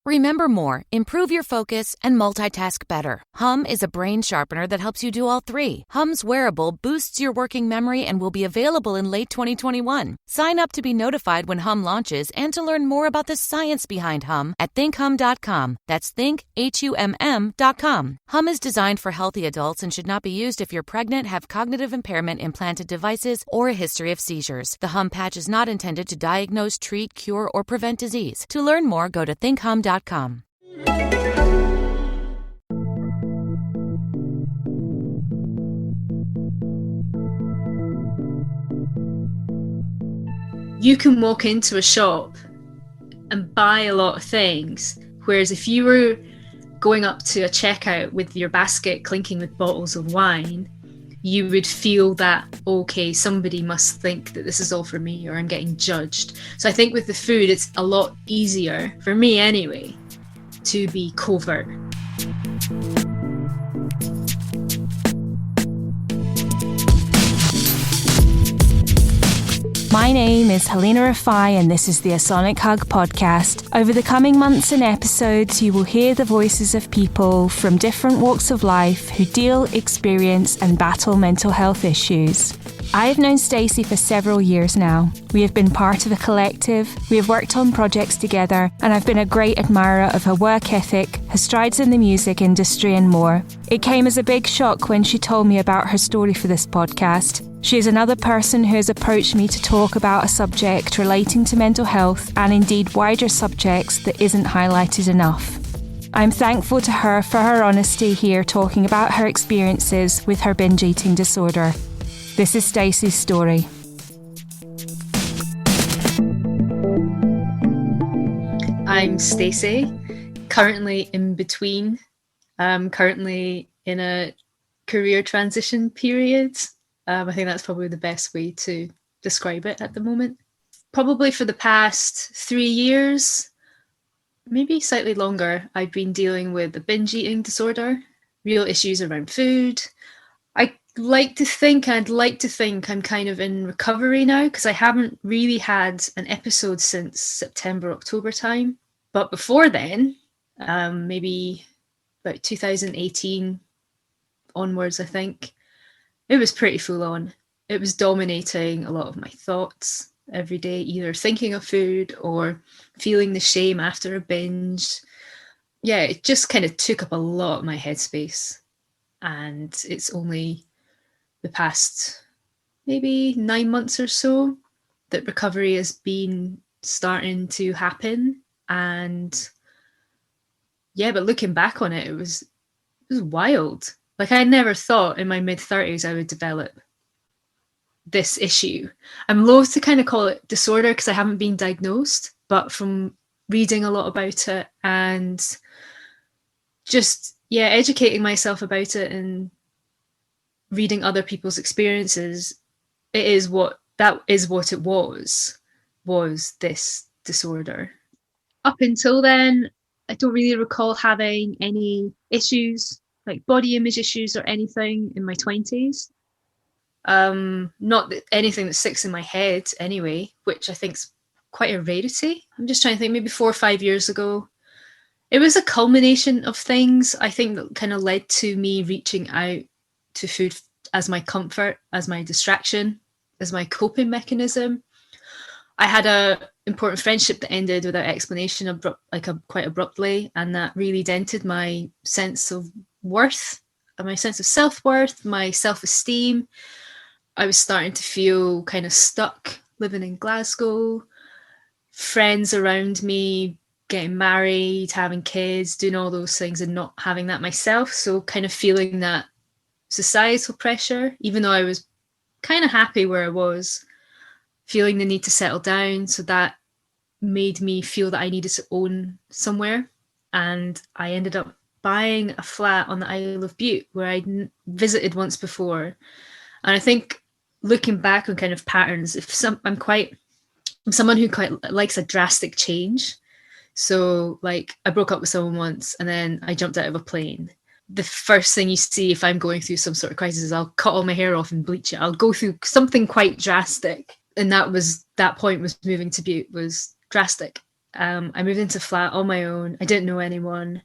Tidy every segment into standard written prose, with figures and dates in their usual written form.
Remember more, improve your focus, and multitask better. Hum is a brain sharpener that helps you do all three. Hum's wearable boosts your working memory and will be available in late 2021. Sign up to be notified when Hum launches and to learn more about the science behind Hum at thinkhum.com. That's think-HUMM.com. Hum is designed for healthy adults and should not be used if you're pregnant, have cognitive impairment, implanted devices, or a history of seizures. The Hum patch is not intended to diagnose, treat, cure, or prevent disease. To learn more, go to thinkhum.com. You can walk into a shop and buy a lot of things, whereas if you were going up to a checkout with your basket clinking with bottles of wine, you would feel that, okay, somebody must think that this is all for me, or I'm getting judged. So I think with the food, it's a lot easier, for me anyway, to be covert. My name is Halina and this is the A Sonic Hug podcast. Over the coming months and episodes, you will hear the voices of people from different walks of life who deal, experience and battle mental health issues. I have known Stacey for several years now. We have been part of a collective, we have worked on projects together, and I've been a great admirer of her work ethic, her strides in the music industry and more. It came as a big shock when she told me about her story for this podcast. She is another person who has approached me to talk about a subject relating to mental health and indeed wider subjects that isn't highlighted enough. I'm thankful to her for her honesty here talking about her experiences with her binge eating disorder. This is Stacey's story. I'm Stacey, currently in between. Currently in a career transition period. I think that's probably the best way to describe it at the moment. Probably for the past 3 years, maybe slightly longer, I've been dealing with a binge eating disorder, real issues around food. I'd like to think I'm kind of in recovery now, because I haven't really had an episode since September, October time. But before then, maybe about 2018 onwards, I think, it was pretty full on. It was dominating a lot of my thoughts every day, either thinking of food or feeling the shame after a binge. Yeah, it just kind of took up a lot of my headspace. And it's only the past maybe 9 months or so that recovery has been starting to happen. And yeah, but looking back on it, it was wild. Like, I never thought in my mid-30s I would develop this issue. I'm loath to kind of call it disorder because I haven't been diagnosed, but from reading a lot about it and just, educating myself about it and reading other people's experiences, it is what it was this disorder. Up until then, I don't really recall having any issues, like body image issues or anything in my 20s. Not that anything that sticks in my head anyway, which I think is quite a rarity. I'm just trying to think, maybe 4 or 5 years ago. It was a culmination of things, I think, that kind of led to me reaching out to food as my comfort, as my distraction, as my coping mechanism. I had a important friendship that ended without explanation, quite abruptly, and that really dented my sense of worth, my sense of self-worth, my self-esteem. I was starting to feel kind of stuck living in Glasgow, friends around me getting married, having kids, doing all those things and not having that myself. So kind of feeling that societal pressure, even though I was kind of happy where I was, feeling the need to settle down. So that made me feel that I needed to own somewhere. And I ended up buying a flat on the Isle of Bute where I'd visited once before. And I think looking back on kind of patterns, I'm someone who quite likes a drastic change. So like, I broke up with someone once and then I jumped out of a plane. The first thing you see if I'm going through some sort of crisis is I'll cut all my hair off and bleach it. I'll go through something quite drastic. And that point was moving to Bute was drastic. I moved into a flat on my own. I didn't know anyone.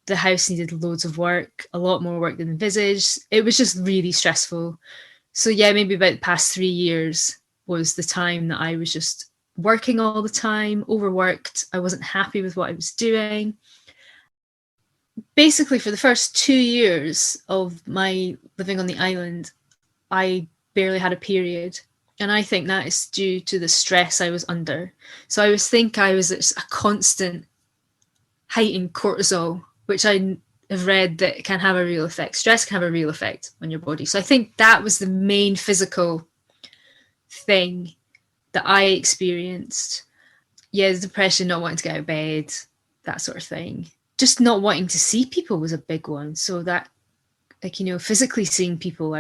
The house needed loads of work, a lot more work than envisaged. It was just really stressful. So yeah, maybe about the past 3 years was the time that I was just working all the time, overworked. I wasn't happy with what I was doing. Basically, for the first 2 years of my living on the island, I barely had a period. And I think that is due to the stress I was under. So I was a constant heightened cortisol, which I have read that can have a real effect. Stress can have a real effect on your body. So I think that was the main physical thing that I experienced. Yeah, the depression, not wanting to get out of bed, that sort of thing. Just not wanting to see people was a big one. So that, like, physically seeing people,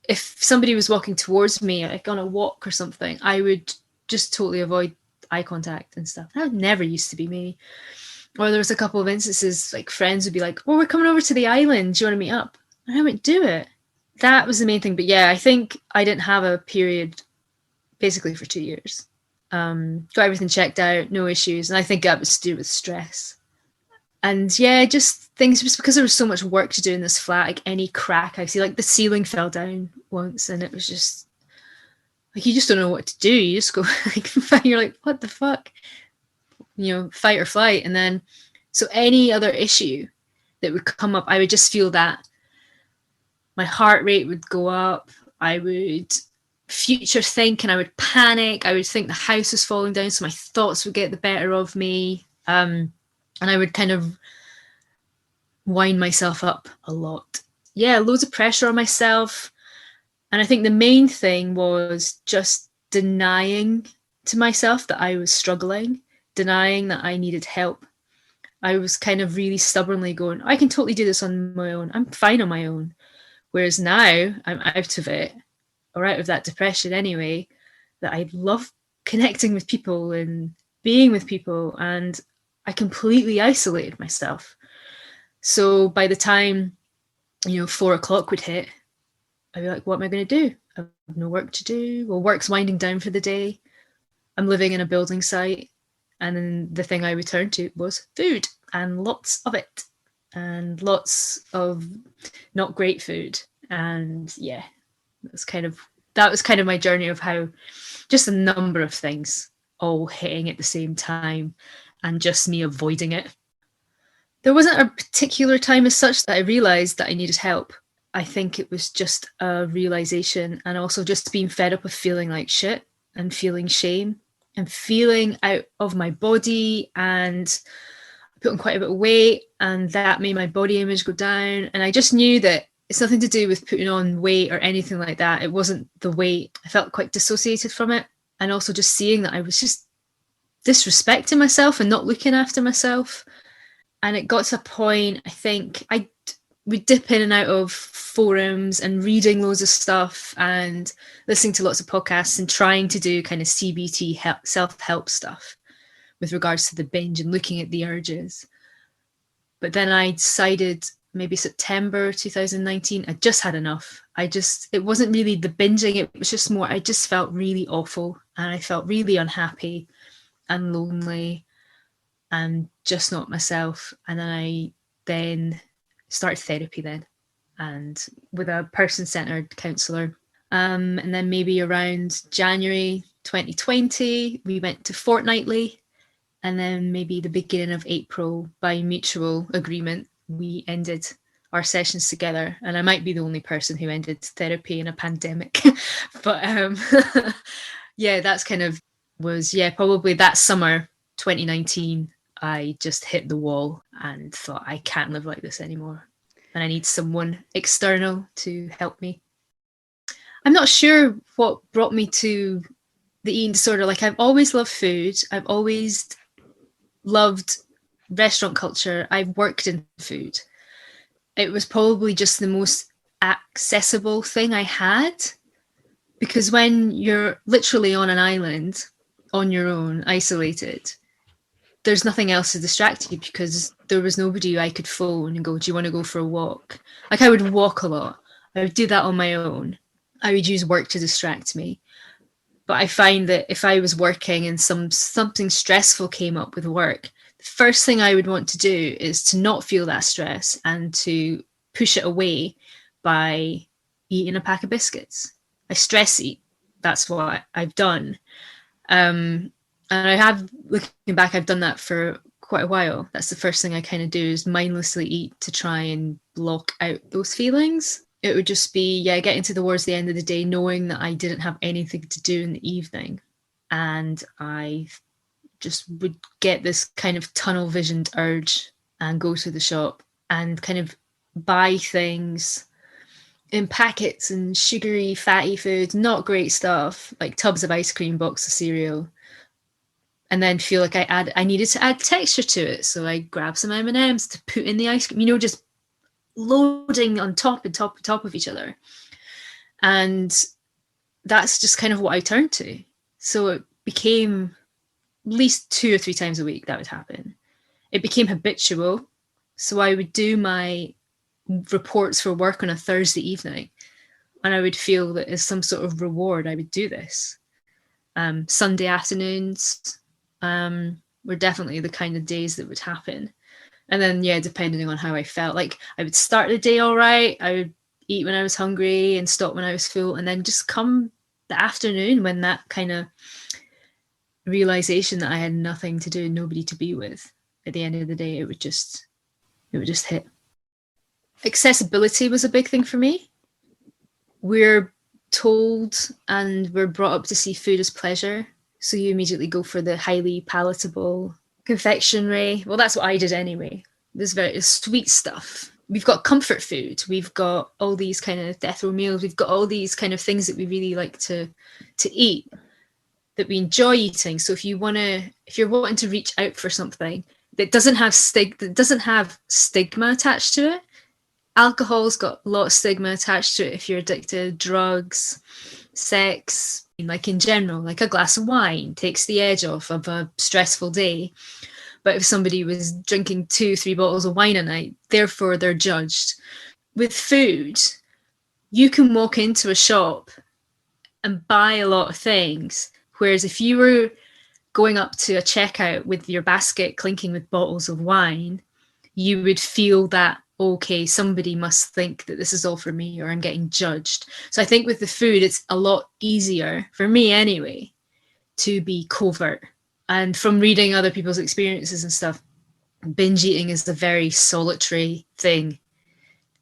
if somebody was walking towards me, like on a walk or something, I would just totally avoid eye contact and stuff. That never used to be me. Or there was a couple of instances, like friends would be like, "Oh, we're coming over to the island. Do you want to meet up?" And I wouldn't do it. That was the main thing. But yeah, I think I didn't have a period basically for 2 years. Got everything checked out, no issues. And I think that was to do with stress. And yeah, just things, just because there was so much work to do in this flat, like any crack I see, like the ceiling fell down once and it was just like, you just don't know what to do. You just go like, you're like, what the fuck? Fight or flight. And then, so any other issue that would come up, I would just feel that my heart rate would go up. I would future think and I would panic. I would think the house was falling down. So my thoughts would get the better of me. And I would kind of wind myself up a lot. Yeah, loads of pressure on myself. And I think the main thing was just denying to myself that I was struggling, denying that I needed help. I was kind of really stubbornly going, I can totally do this on my own. I'm fine on my own. Whereas now I'm out of it, or out of that depression anyway, that I love connecting with people and being with people, and I completely isolated myself. So by the time, 4:00 would hit, I'd be like, what am I going to do? I have no work to do. Well, work's winding down for the day. I'm living in a building site. And then the thing I returned to was food, and lots of it, and lots of not great food. And yeah, that was kind of my journey of how just a number of things all hitting at the same time and just me avoiding it. There wasn't a particular time as such that I realised that I needed help. I think it was just a realisation, and also just being fed up of feeling like shit and feeling shame and feeling out of my body, and put on quite a bit of weight, and that made my body image go down. And I just knew that it's nothing to do with putting on weight or anything like that. It wasn't the weight. I felt quite dissociated from it. And also just seeing that I was just disrespecting myself and not looking after myself. And it got to a point, I think, I would dip in and out of forums and reading loads of stuff and listening to lots of podcasts and trying to do kind of CBT self-help stuff with regards to the binge and looking at the urges. But then I decided maybe September 2019, I just had enough. It wasn't really the binging, it was just more, I just felt really awful and I felt really unhappy and lonely and just not myself. And then I started therapy and with a person-centered counsellor. And then maybe around January 2020, we went to fortnightly. And then maybe the beginning of April, by mutual agreement, we ended our sessions together. And I might be the only person who ended therapy in a pandemic. But yeah, that's kind of probably that summer 2019, I just hit the wall and thought, I can't live like this anymore. And I need someone external to help me. I'm not sure what brought me to the eating disorder. Like, I've always loved food. I've always loved restaurant culture. I've worked in food. It was probably just the most accessible thing I had, because when you're literally on an island on your own, isolated, there's nothing else to distract you, because there was nobody I could phone and go, do you want to go for a walk? Like, I would walk a lot. I would do that on my own. I would use work to distract me. But I find that if I was working and something stressful came up with work, the first thing I would want to do is to not feel that stress and to push it away by eating a pack of biscuits. I stress eat. That's what I've done. And I have, looking back, I've done that for quite a while. That's the first thing I kind of do, is mindlessly eat to try and block out those feelings. It would just be, getting towards the end of the day, knowing that I didn't have anything to do in the evening. And I just would get this kind of tunnel visioned urge and go to the shop and kind of buy things in packets and sugary, fatty foods, not great stuff, like tubs of ice cream, box of cereal, and then feel like I needed to add texture to it. So I grab some M&Ms to put in the ice cream, just loading on top of each other. And that's just kind of what I turned to. So it became at least 2 or 3 times a week that would happen. It became habitual. So I would do my reports for work on a Thursday evening, and I would feel that as some sort of reward I would do this. Sunday afternoons were definitely the kind of days that would happen. And then, depending on how I felt, like I would start the day all right. I would eat when I was hungry and stop when I was full. And then just come the afternoon, when that kind of realization that I had nothing to do, nobody to be with, at the end of the day, it would just hit. Accessibility was a big thing for me. We're told and we're brought up to see food as pleasure. So you immediately go for the highly palatable confectionery. Well, that's what I did anyway. There's very sweet stuff. We've got comfort food. We've got all these kind of death row meals. We've got all these kind of things that we really like to eat, that we enjoy eating. So if you're wanting to reach out for something that doesn't have stigma attached to it, alcohol's got a lot of stigma attached to it. If you're addicted, drugs, sex, like in general, like a glass of wine takes the edge off of a stressful day. But if somebody was drinking 2-3 bottles of wine a night, therefore they're judged. With food, you can walk into a shop and buy a lot of things. Whereas if you were going up to a checkout with your basket clinking with bottles of wine, you would feel that, okay, somebody must think that this is all for me, or I'm getting judged. So I think with the food, it's a lot easier, for me anyway, to be covert. And from reading other people's experiences and stuff, binge eating is a very solitary thing.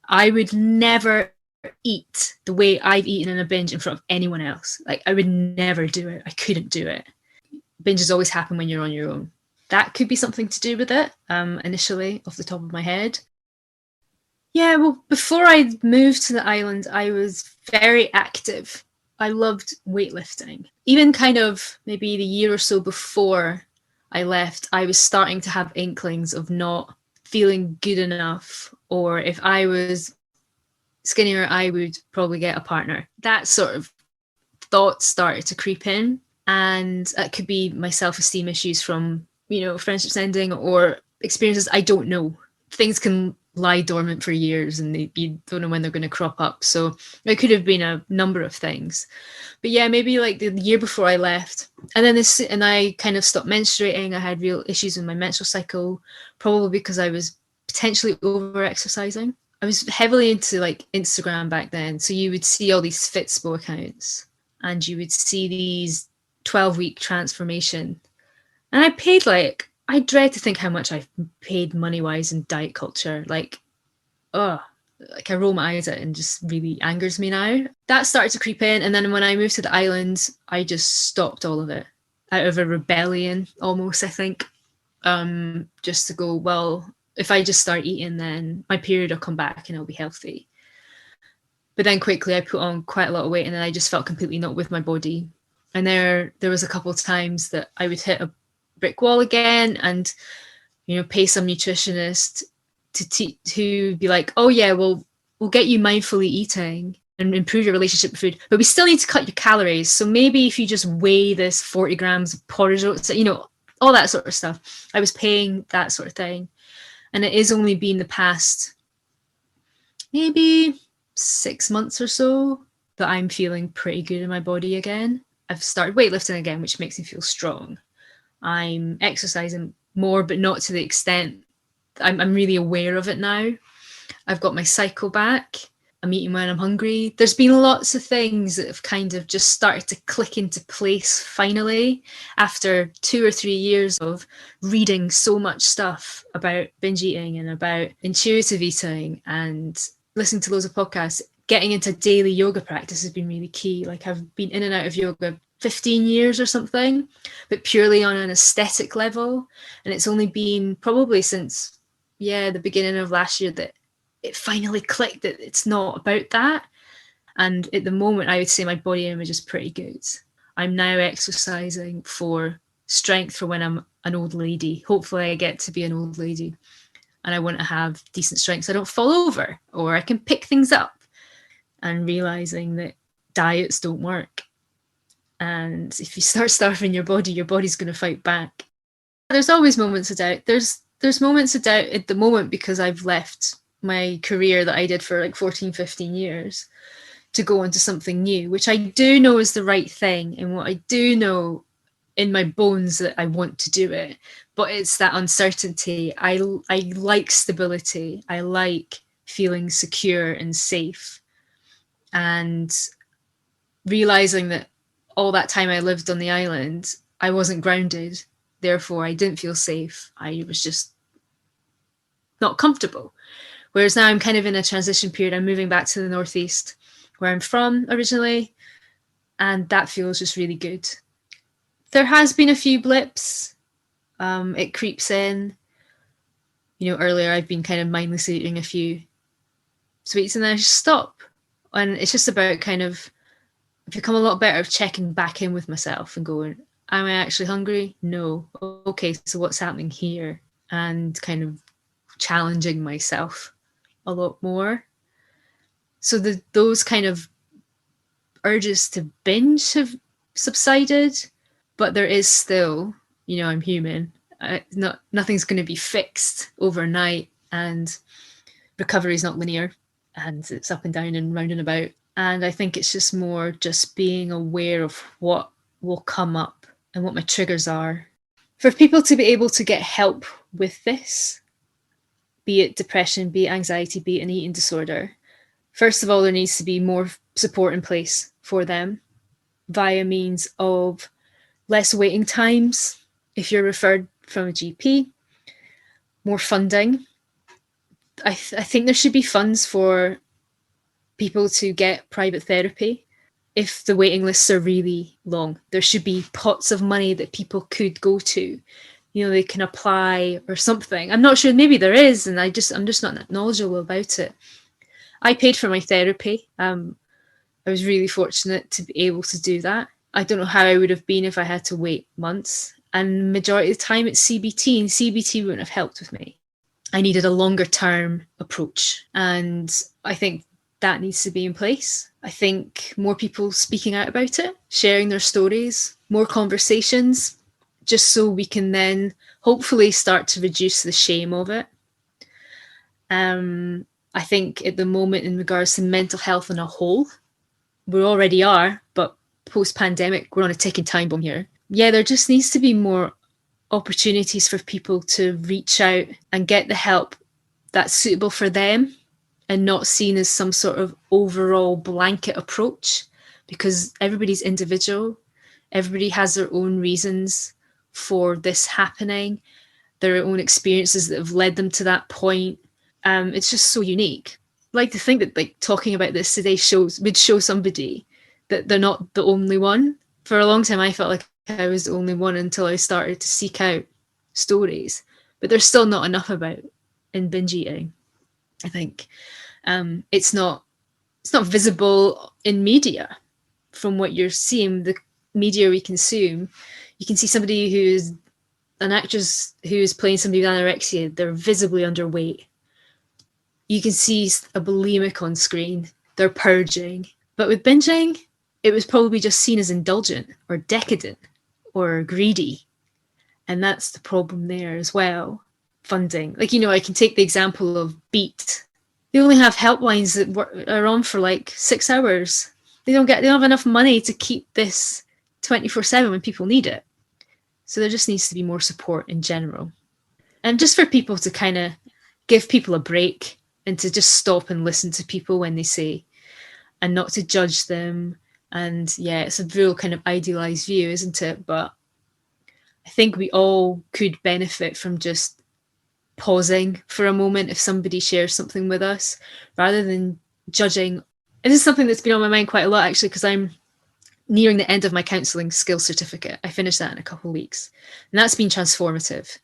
I would never eat the way I've eaten in a binge in front of anyone else. Like, I would never do it. I couldn't do it. Binges always happen when you're on your own. That could be something to do with it, initially, off the top of my head. Yeah, well, before I moved to the island, I was very active. I loved weightlifting. Even kind of maybe the year or so before I left, I was starting to have inklings of not feeling good enough, or if I was skinnier, I would probably get a partner. That sort of thought started to creep in, and that could be my self-esteem issues from, friendships ending, or experiences I don't know. Things can lie dormant for years and you don't know when they're going to crop up. So it could have been a number of things. But yeah, maybe like the year before I left, and I kind of stopped menstruating. I had real issues with my menstrual cycle, probably because I was potentially over exercising. I was heavily into like Instagram back then. So you would see all these Fitspo accounts and you would see these 12-week transformation. And I dread to think how much I've paid money-wise in diet culture. I roll my eyes at it and just really angers me now. That started to creep in. And then when I moved to the island, I just stopped all of it out of a rebellion almost, I think. Just to go, well, if I just start eating, then my period will come back and I'll be healthy. But then quickly I put on quite a lot of weight and then I just felt completely not with my body. And there was a couple of times that I would hit a brick wall again and pay some nutritionist to be like, oh yeah, we'll get you mindfully eating and improve your relationship with food, but we still need to cut your calories. So maybe if you just weigh this 40 grams of porridge oats, all that sort of stuff. I was paying that sort of thing. And it is only been the past maybe 6 months or so that I'm feeling pretty good in my body again. I've started weightlifting again, which makes me feel strong. I'm exercising more, but not to the extent. I'm really aware of it now. I've got my cycle back. I'm eating when I'm hungry. There's been lots of things that have kind of just started to click into place finally after 2 or 3 years of reading so much stuff about binge eating and about intuitive eating and listening to loads of podcasts. Getting into daily yoga practice has been really key. Like, I've been in and out of yoga 15 years or something, but purely on an aesthetic level. And it's only been probably since, the beginning of last year that it finally clicked that it's not about that. And at the moment, I would say my body image is pretty good. I'm now exercising for strength for when I'm an old lady. Hopefully I get to be an old lady and I want to have decent strength so I don't fall over, or I can pick things up. And realizing that diets don't work. And if you start starving your body's going to fight back. There's always moments of doubt. There's moments of doubt at the moment because I've left my career that I did for like 14, 15 years to go into something new, which I do know is the right thing. And what I do know in my bones that I want to do it, but it's that uncertainty. I like stability. I like feeling secure and safe. And realizing that all that time I lived on the island, I wasn't grounded. Therefore, I didn't feel safe. I was just not comfortable. Whereas now I'm kind of in a transition period. I'm moving back to the Northeast, where I'm from originally, and that feels just really good. There has been a few blips. It creeps in. Earlier I've been kind of mindlessly eating a few sweets and then I just stop. And it's just about kind of become a lot better of checking back in with myself and going, am I actually hungry? No. Okay, so what's happening here? And kind of challenging myself a lot more. So those kind of urges to binge have subsided, but there is still, I'm human. Nothing's going to be fixed overnight, and recovery is not linear, and it's up and down and round and about. And I think it's just more just being aware of what will come up and what my triggers are. For people to be able to get help with this, be it depression, be it anxiety, be it an eating disorder, first of all, there needs to be more support in place for them via means of less waiting times if you're referred from a GP, more funding. I think there should be funds for people to get private therapy. If the waiting lists are really long, there should be pots of money that people could go to. They can apply or something. I'm not sure, maybe there is, and I'm just not knowledgeable about it. I paid for my therapy. I was really fortunate to be able to do that. I don't know how I would have been if I had to wait months. And majority of the time it's CBT, and CBT wouldn't have helped with me. I needed a longer term approach. And I think that needs to be in place. I think more people speaking out about it, sharing their stories, more conversations, just so we can then hopefully start to reduce the shame of it. I think at the moment, in regards to mental health on a whole, we already are, but post-pandemic, we're on a ticking time bomb here. Yeah, there just needs to be more opportunities for people to reach out and get the help that's suitable for them and not seen as some sort of overall blanket approach, because everybody's individual. Everybody has their own reasons for this happening, their own experiences that have led them to that point. It's just so unique. I like to think that talking about this today would show somebody that they're not the only one. For a long time, I felt like I was the only one until I started to seek out stories. But there's still not enough about in binge eating, I think. It's not visible in media. From what you're seeing, the media we consume, you can see somebody who's an actress who is playing somebody with anorexia, they're visibly underweight. You can see a bulimic on screen, they're purging. But with binging, it was probably just seen as indulgent or decadent or greedy. And that's the problem there as well. Funding. I can take the example of Beat. They only have helplines that are on for 6 hours. They don't have enough money to keep this 24/7 when people need it. So there just needs to be more support in general. And just for people to kind of give people a break and to just stop and listen to people when they say, and not to judge them. And yeah, it's a real kind of idealized view, isn't it? But I think we all could benefit from just pausing for a moment if somebody shares something with us, rather than judging. This is something that's been on my mind quite a lot, actually, because I'm nearing the end of my counselling skills certificate. I finished that in a couple of weeks, and that's been transformative.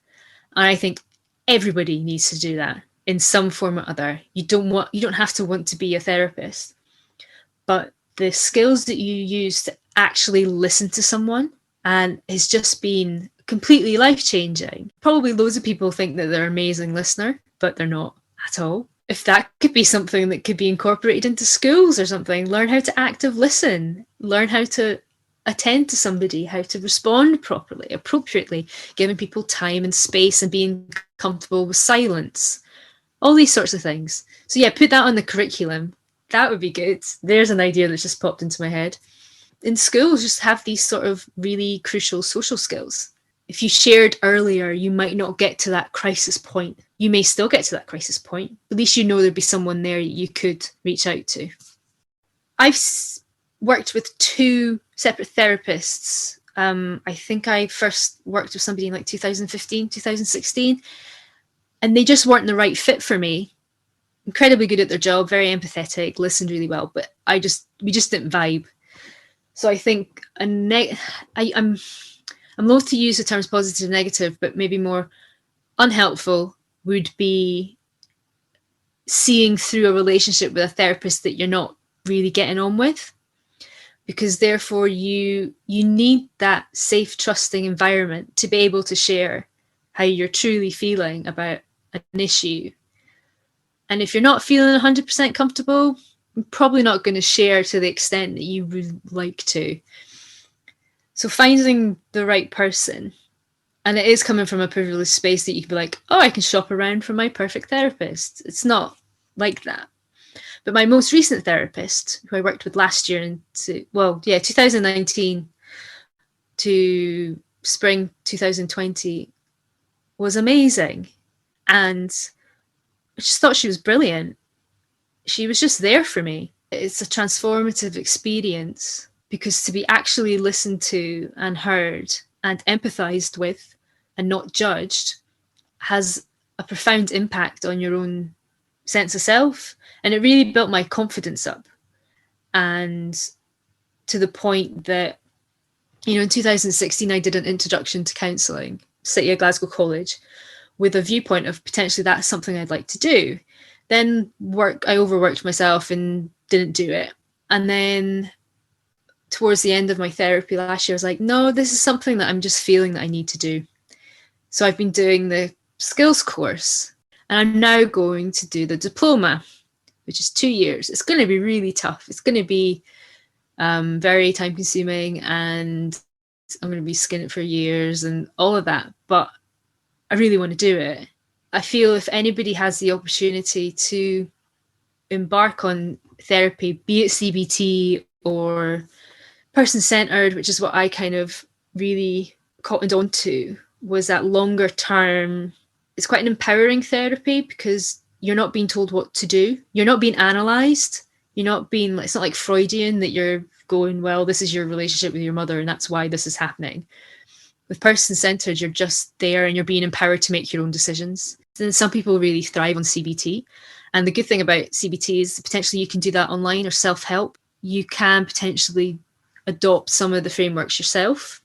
And I think everybody needs to do that in some form or other. You don't have to want to be a therapist, but the skills that you use to actually listen to someone, and it's just been completely life-changing. Probably loads of people think that they're an amazing listener, but they're not at all. If that could be something that could be incorporated into schools or something, learn how to active listen, learn how to attend to somebody, how to respond properly, appropriately, giving people time and space and being comfortable with silence, all these sorts of things. So yeah, put that on the curriculum. That would be good. There's an idea that's just popped into my head. In schools, just have these sort of really crucial social skills. If you shared earlier, you might not get to that crisis point. You may still get to that crisis point. At least you know there'd be someone there you could reach out to. I've worked with 2 separate therapists. I think I first worked with somebody in like 2015, 2016, and they just weren't the right fit for me. Incredibly good at their job, very empathetic, listened really well, but we just didn't vibe. So I think I'm loath to use the terms positive and negative, but maybe more unhelpful would be seeing through a relationship with a therapist that you're not really getting on with, because therefore you need that safe, trusting environment to be able to share how you're truly feeling about an issue. And if you're not feeling 100% comfortable, you're probably not going to share to the extent that you would like to. So finding the right person, and it is coming from a privileged space that you can be like, oh, I can shop around for my perfect therapist. It's not like that. But my most recent therapist, who I worked with last year 2019 to spring 2020, was amazing. And I just thought she was brilliant. She was just there for me. It's a transformative experience, because to be actually listened to and heard and empathized with and not judged has a profound impact on your own sense of self. And it really built my confidence up. And to the point that, in 2016, I did an introduction to counselling, City of Glasgow College, with a viewpoint of potentially that's something I'd like to do. Then I overworked myself and didn't do it. And then towards the end of my therapy last year, I was like, no, this is something that I'm just feeling that I need to do. So I've been doing the skills course, and I'm now going to do the diploma, which is 2 years. It's going to be really tough. It's going to be very time consuming, and I'm going to be skinning it for years and all of that. But I really want to do it. I feel if anybody has the opportunity to embark on therapy, be it CBT or person-centered, which is what I kind of really cottoned on to, was that longer term. It's quite an empowering therapy, because you're not being told what to do. You're not being analysed. You're not being, it's not like Freudian that you're going, well, this is your relationship with your mother and that's why this is happening. With person-centered, you're just there and you're being empowered to make your own decisions. And some people really thrive on CBT. And the good thing about CBT is potentially you can do that online or self-help. You can potentially adopt some of the frameworks yourself.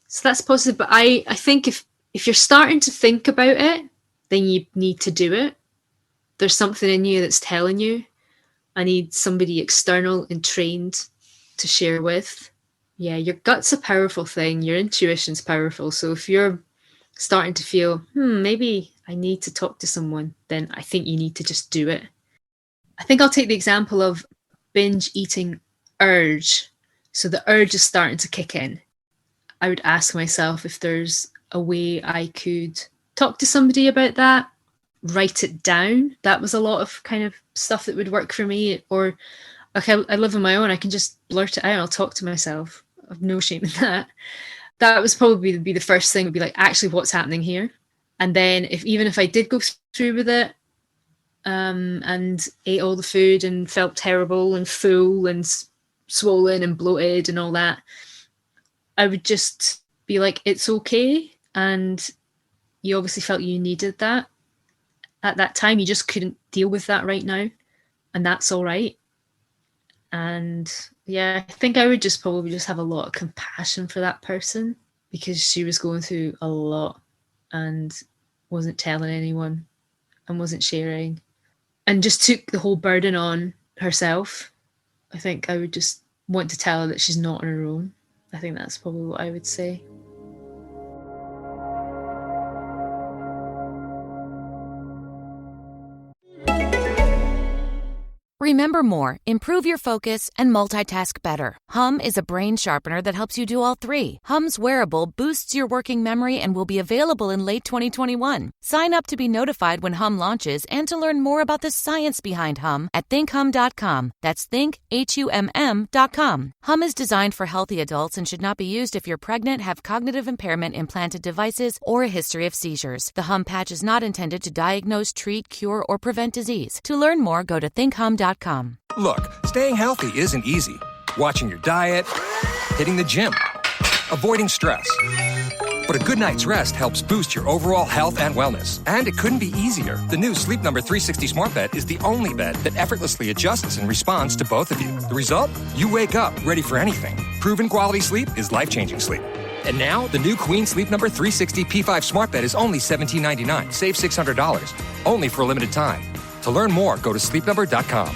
So that's positive. But I think if you're starting to think about it, then you need to do it. There's something in you that's telling you, I need somebody external and trained to share with. Yeah, your gut's a powerful thing. Your intuition's powerful. So if you're starting to feel, maybe I need to talk to someone, then I think you need to just do it. I think I'll take the example of binge-eating urge. So the urge is starting to kick in. I would ask myself if there's a way I could talk to somebody about that, write it down. That was a lot of kind of stuff that would work for me. Or, okay, I live on my own. I can just blurt it out. I'll talk to myself. I've no shame in that. That was probably be the first thing, would be like, actually, what's happening here? And then even if I did go through with it, and ate all the food and felt terrible and full and swollen and bloated and all that, I would just be like, it's okay. And you obviously felt you needed that at that time. You just couldn't deal with that right now. And that's all right. And yeah, I think I would just probably just have a lot of compassion for that person, because she was going through a lot and wasn't telling anyone and wasn't sharing and just took the whole burden on herself. I think I would just want to tell her that she's not on her own. I think that's probably what I would say. Remember more, improve your focus, and multitask better. Hum is a brain sharpener that helps you do all three. Hum's wearable boosts your working memory and will be available in late 2021. Sign up to be notified when Hum launches and to learn more about the science behind Hum at thinkhum.com. That's thinkhum.com. Hum is designed for healthy adults and should not be used if you're pregnant, have cognitive impairment, implanted devices, or a history of seizures. The Hum patch is not intended to diagnose, treat, cure, or prevent disease. To learn more, go to thinkhum.com. Look, staying healthy isn't easy. Watching your diet, hitting the gym, avoiding stress. But a good night's rest helps boost your overall health and wellness. And it couldn't be easier. The new Sleep Number 360 Smart Bed is the only bed that effortlessly adjusts and responds to both of you. The result? You wake up ready for anything. Proven quality sleep is life-changing sleep. And now, the new Queen Sleep Number 360 P5 Smart Bed is only $17.99. Save $600. Only for a limited time. To learn more, go to sleepnumber.com.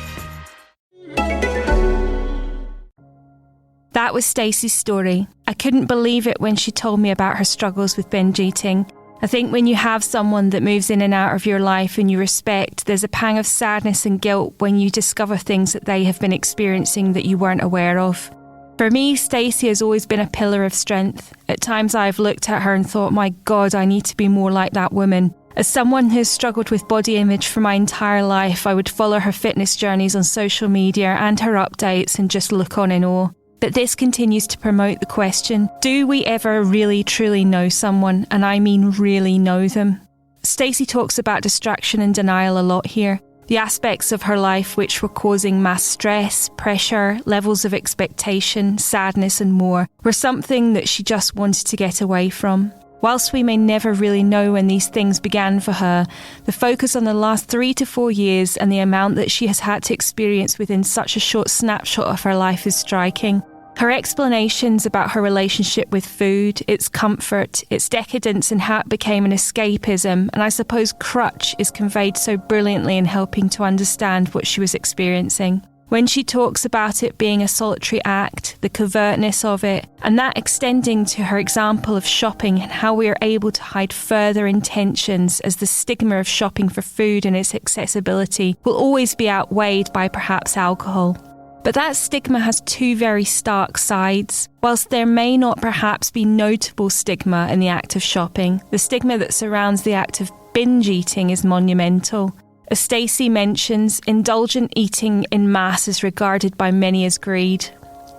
That was Stacey's story. I couldn't believe it when she told me about her struggles with binge eating. I think when you have someone that moves in and out of your life and you respect, there's a pang of sadness and guilt when you discover things that they have been experiencing that you weren't aware of. For me, Stacey has always been a pillar of strength. At times I've looked at her and thought, my God, I need to be more like that woman. As someone who has struggled with body image for my entire life, I would follow her fitness journeys on social media and her updates and just look on in awe. But this continues to promote the question, do we ever really truly know someone? And I mean really know them. Stacey talks about distraction and denial a lot here. The aspects of her life which were causing mass stress, pressure, levels of expectation, sadness and more were something that she just wanted to get away from. Whilst we may never really know when these things began for her, the focus on the last 3 to 4 years and the amount that she has had to experience within such a short snapshot of her life is striking. Her explanations about her relationship with food, its comfort, its decadence and how it became an escapism, and I suppose crutch, is conveyed so brilliantly in helping to understand what she was experiencing. When she talks about it being a solitary act, the covertness of it, and that extending to her example of shopping and how we are able to hide further intentions as the stigma of shopping for food and its accessibility will always be outweighed by perhaps alcohol. But that stigma has two very stark sides. Whilst there may not perhaps be notable stigma in the act of shopping, the stigma that surrounds the act of binge eating is monumental. As Stacey mentions, indulgent eating in mass is regarded by many as greed.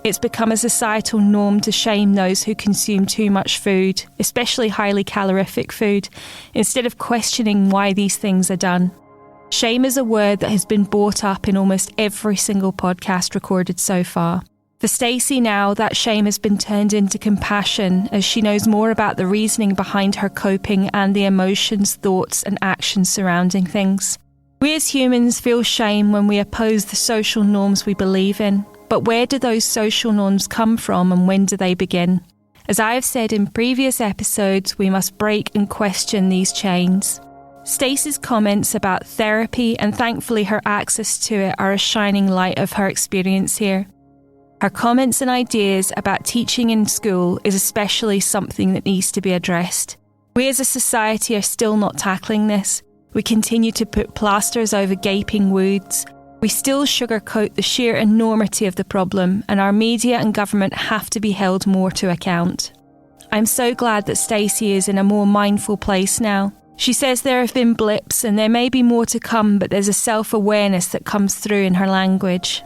It's become a societal norm to shame those who consume too much food, especially highly calorific food, instead of questioning why these things are done. Shame is a word that has been brought up in almost every single podcast recorded so far. For Stacey now, that shame has been turned into compassion as she knows more about the reasoning behind her coping and the emotions, thoughts and actions surrounding things. We as humans feel shame when we oppose the social norms we believe in. But where do those social norms come from and when do they begin? As I have said in previous episodes, we must break and question these chains. Stacey's comments about therapy and thankfully her access to it are a shining light of her experience here. Her comments and ideas about teaching in school is especially something that needs to be addressed. We as a society are still not tackling this. We continue to put plasters over gaping wounds. We still sugarcoat the sheer enormity of the problem, and our media and government have to be held more to account. I'm so glad that Stacey is in a more mindful place now. She says there have been blips and there may be more to come, but there's a self-awareness that comes through in her language.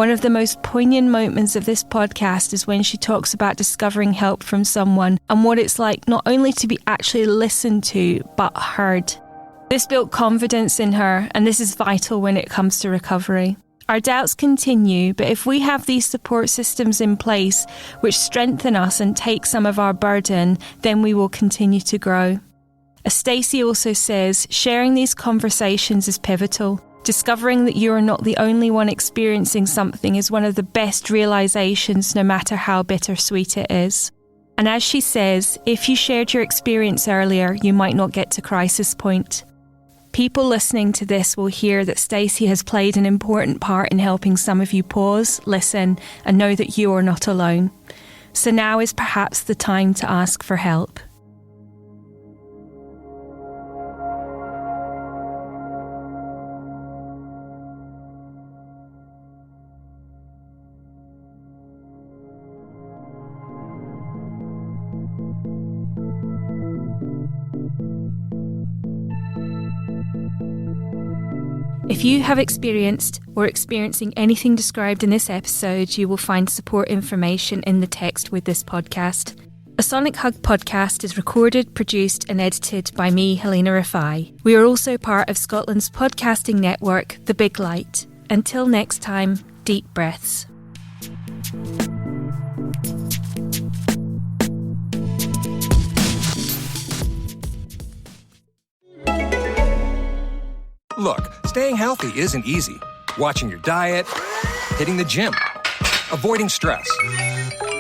One of the most poignant moments of this podcast is when she talks about discovering help from someone and what it's like not only to be actually listened to, but heard. This built confidence in her, and this is vital when it comes to recovery. Our doubts continue, but if we have these support systems in place which strengthen us and take some of our burden, then we will continue to grow. As Stacey also says, sharing these conversations is pivotal. Discovering that you are not the only one experiencing something is one of the best realizations, no matter how bittersweet it is. And as she says, if you shared your experience earlier, you might not get to crisis point. People listening to this will hear that Stacey has played an important part in helping some of you pause, listen, and know that you are not alone. So now is perhaps the time to ask for help. If you have experienced or experiencing anything described in this episode, you will find support information in the text with this podcast. A Sonic Hug podcast is recorded, produced and edited by me, Halina Rafai. We are also part of Scotland's podcasting network, The Big Light. Until next time, deep breaths. Look, staying healthy isn't easy. Watching your diet, hitting the gym, avoiding stress.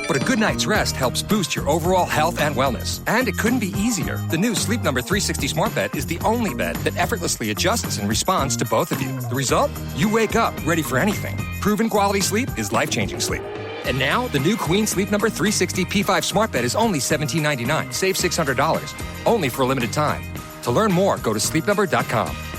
But a good night's rest helps boost your overall health and wellness. And it couldn't be easier. The new Sleep Number 360 Smart Bed is the only bed that effortlessly adjusts and responds to both of you. The result? You wake up ready for anything. Proven quality sleep is life-changing sleep. And now, the new Queen Sleep Number 360 P5 Smart Bed is only $17.99. Save $600. Only for a limited time. To learn more, go to sleepnumber.com.